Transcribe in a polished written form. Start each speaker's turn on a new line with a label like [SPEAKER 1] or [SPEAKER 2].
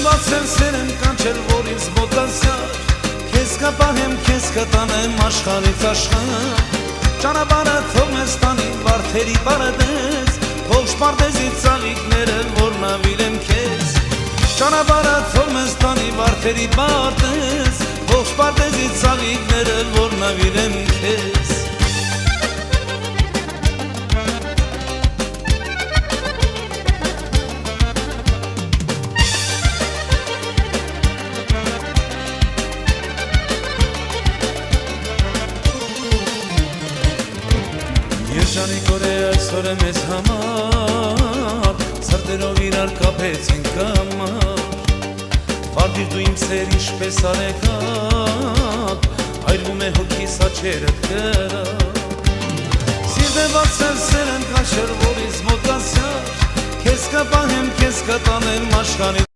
[SPEAKER 1] բացել սերն կանչել, որ ինձ մոտացար, քեզ կպահեմ, քեզ կտանեմ աշխարհից աշխարհ, ճանապարհը թողնես տանի վարդերի բարդես, թող շպարդեզի ծաղիկները, որ նավիրեմ քեզ, ճանապարհը թողնես տանի վարդերի բարդես, թող շպարդեզի ծաղիկները, որ նավիրեմ քեզ։ Երջանիկ օր է այսօր է մեզ համար, սրտերով իրար կապեցինք կամար, վարդիր դու իմ սեր ինչպես արեկակ, այրվում է հոգիս աչերդ կրակ, սիրտ է բացել սերն կանչել, որ ինձ մոտացար, քեզ կպահեմ, քեզ կտանեմ աշխարհից